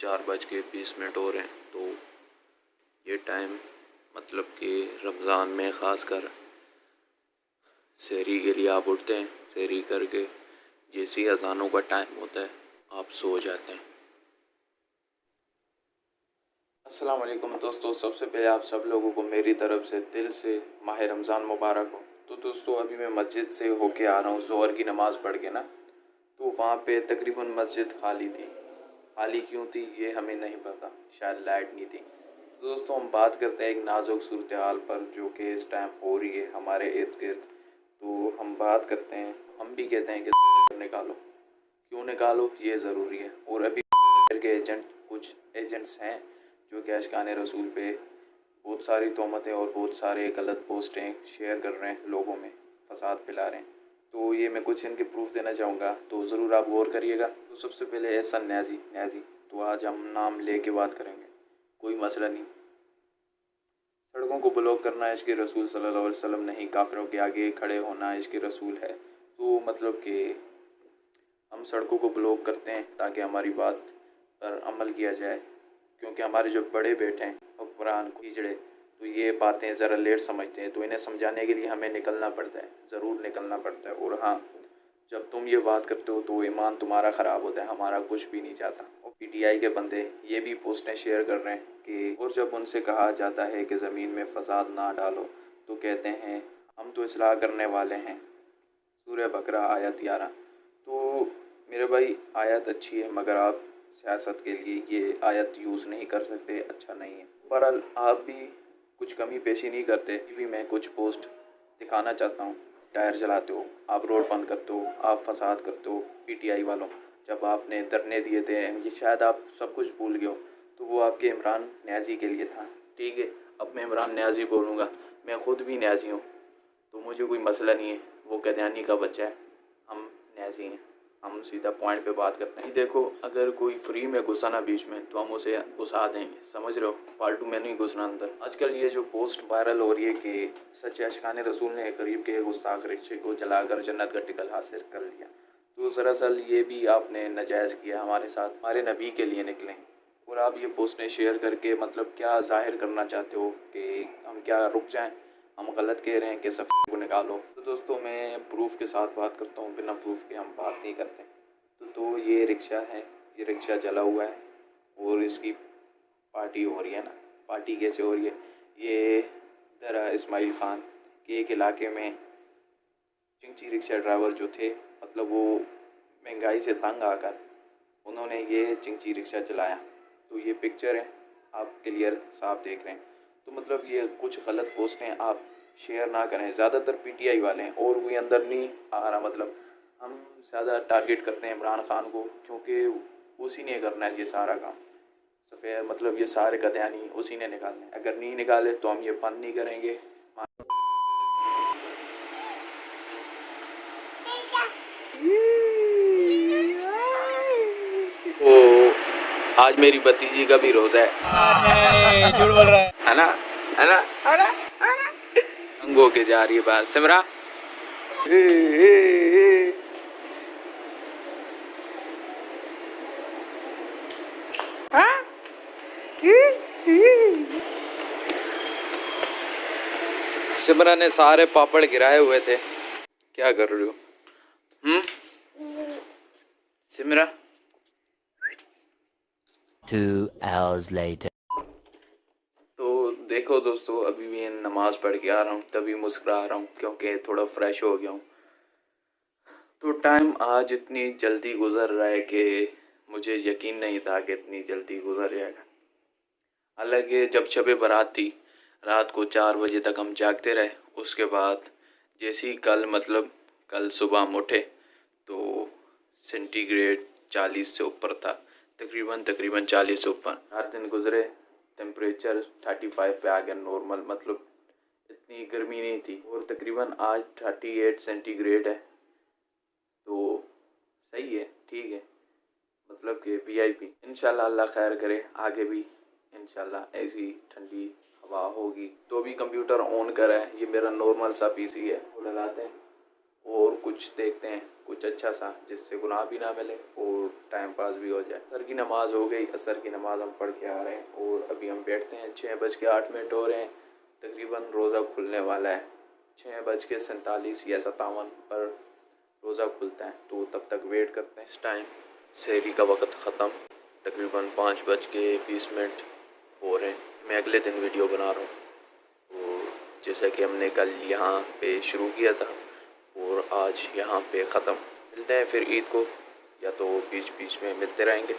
4:20 हो रहे हैं। तो ये टाइम मतलब कि रमज़ान में ख़ास कर सहरी के लिए आप उठते हैं। सहरी करके जैसे ही अज़ानों का टाइम होता है आप सो जाते हैं। अस्सलाम वालेकुम दोस्तों, सबसे पहले आप सब लोगों को मेरी तरफ से दिल से माह रमज़ान मुबारक हो। तो दोस्तों अभी मैं मस्जिद से होके आ रहा हूँ ज़ोहर की नमाज़ पढ़ के ना, तो वहाँ पे तकरीबन मस्जिद खाली थी। खाली क्यों थी ये हमें नहीं पता, शायद लाइट नहीं थी। तो दोस्तों हम बात करते हैं एक नाजुक सूरत हाल पर जो कि इस टाइम हो रही है हमारे इर्द गिर्द। तो हम बात करते हैं, हम भी कहते हैं कि निकालो, क्यों निकालो ये ज़रूरी है। और अभी के कुछ एजेंट्स हैं जो कि अशकान रसूल पे बहुत सारी तोहमतें और बहुत सारे गलत पोस्टें शेयर कर रहे हैं, लोगों में फसाद फैला रहे हैं। तो ये मैं कुछ इनके प्रूफ देना चाहूँगा, तो ज़रूर आप गौर करिएगा। तो सबसे पहले एहसन न्याज़ी, तो आज हम नाम ले के बात करेंगे, कोई मसला नहीं। सड़कों को ब्लॉक करना इश्क़ रसूल सल्लल्लाहु अलैहि वसल्लम नहीं, काफिरों के आगे खड़े होना इश्क़ रसूल है। तो मतलब कि हम सड़कों को ब्लॉक करते हैं ताकि हमारी बात पर अमल किया जाए, क्योंकि हमारे जो बड़े बेटे हैं हुक्मरान कीचड़े, तो ये बातें ज़रा लेट समझते हैं। तो इन्हें समझाने के लिए हमें निकलना पड़ता है, ज़रूर निकलना पड़ता है। और हाँ, जब तुम ये बात करते हो तो ईमान तुम्हारा ख़राब होता है, हमारा कुछ भी नहीं चाहता। और पीटीआई के बंदे ये भी पोस्टें शेयर कर रहे हैं कि और जब उनसे कहा जाता है कि ज़मीन में फसाद ना डालो तो कहते हैं हम तो इस्लाह करने वाले हैं। सूरह बकरा आयत 11। तो मेरे भाई आयत अच्छी है, मगर आप सियासत के लिए ये आयत यूज़ नहीं कर सकते, अच्छा नहीं है। बहरहाल आप भी कुछ कमी पेशी नहीं करते, भी मैं कुछ पोस्ट दिखाना चाहता हूँ। टायर जलाते हो, आप रोड बंद करते हो, आप फसाद करते हो। पीटीआई वालों, जब आपने धरने दिए थे, ये शायद आप सब कुछ भूल गए हो, तो वो आपके इमरान न्याज़ी के लिए था, ठीक है। अब मैं इमरान न्याज़ी बोलूँगा, मैं ख़ुद भी न्याज़ी हूँ, तो मुझे कोई मसला नहीं है। वो कद्यानी का बच्चा है, हम न्याज़ी हैं, हम सीधा पॉइंट पे बात करते हैं। देखो, अगर कोई फ्री में घुसा ना बीच में तो हम उसे घुसा देंगे, समझ रहे हो, फालतू में नहीं घुसना अंदर। आजकल ये जो पोस्ट वायरल हो रही है कि सच्चे अशकान रसूल ने करीब के गुस्ताख रिक्शे को जलाकर जन्नत का टिकल हासिल कर लिया, तो दरअसल ये भी आपने नाजायज़ किया हमारे साथ। हमारे नबी के लिए निकलें और आप ये पोस्टें शेयर करके मतलब क्या ज़ाहिर करना चाहते हो कि हम क्या रुक जाएँ, हम गलत कह रहे हैं कि सफ़र को निकालो। तो दोस्तों मैं प्रूफ के साथ बात करता हूँ, बिना प्रूफ के हम बात नहीं करते। तो ये रिक्शा है, ये रिक्शा जला हुआ है और इसकी पार्टी हो रही है ना। पार्टी कैसे हो रही है, ये दरा इस्माइल ख़ान के एक इलाके में चिंची रिक्शा ड्राइवर जो थे, मतलब वो महंगाई से तंग आकर उन्होंने ये चिंची रिक्शा चलाया। तो ये पिक्चर है, आप क्लियर साफ देख रहे हैं। तो मतलब ये कुछ गलत पोस्टें आप शेयर ना करें, ज़्यादातर पीटीआई वाले हैं और कोई अंदर नहीं आ रहा। मतलब हम ज़्यादा टारगेट करते हैं इमरान ख़ान को, क्योंकि उसी ने करना है ये सारा काम। सफ़ेद मतलब ये सारे कद्यानी उसी ने निकालने हैं, अगर नहीं निकाले तो हम ये बंद नहीं करेंगे। आज मेरी भतीजी का भी रोज़ा है। झूठ बोल रहा है ना, है ना, है ना, है ना। अंगो के जा रही है बात, सिमरा सिमरा ने सारे पापड़ गिराए हुए थे, क्या कर रही हो सिमरा। 2 hours later. तो देखो दोस्तों, अभी भी नमाज़ पढ़ के आ रहा हूँ, तभी मुस्कुरा रहा हूँ क्योंकि थोड़ा फ्रेश हो गया हूँ। तो टाइम आज इतनी जल्दी गुजर रहा है कि मुझे यकीन नहीं था कि इतनी जल्दी गुजर जाएगा। हालांकि जब शब बारात थी, रात को 4 बजे तक हम जागते रहे। उसके बाद जैसे ही कल सुबह हम उठे तो सेंटीग्रेड 40 से ऊपर था, तकरीबन 40 से ऊपर। 4 दिन गुजरे, टेम्परेचर 35 पे आ गया नॉर्मल, मतलब इतनी गर्मी नहीं थी। और तकरीबन आज 38 सेंटीग्रेड है, तो सही है, ठीक है, मतलब कि वीआईपी। इंशाल्लाह अल्लाह खैर करे, आगे भी इंशाल्लाह ऐसी ठंडी हवा होगी। तो भी कंप्यूटर ऑन करा है, ये मेरा नॉर्मल सा पीसी है, वो लगाते हैं और कुछ देखते हैं, कुछ अच्छा सा जिससे गुनाह भी ना मिले और टाइम पास भी हो जाए। असर की नमाज़ हो गई, असर की नमाज़ हम पढ़ के आ रहे हैं और अभी हम बैठते हैं। 6:08 हो रहे हैं, तकरीबन रोज़ा खुलने वाला है। 6:47 या 57 पर रोज़ा खुलता है, तो तब तक वेट करते हैं। इस टाइम सहरी का वक़्त ख़त्म, तकरीबन 5:20 हो रहे हैं। मैं अगले दिन वीडियो बना रहा हूँ और जैसा कि हमने कल यहाँ पे शुरू किया था और आज यहाँ पे ख़त्म। मिलते हैं फिर ईद को, या तो बीच बीच में मिलते रहेंगे।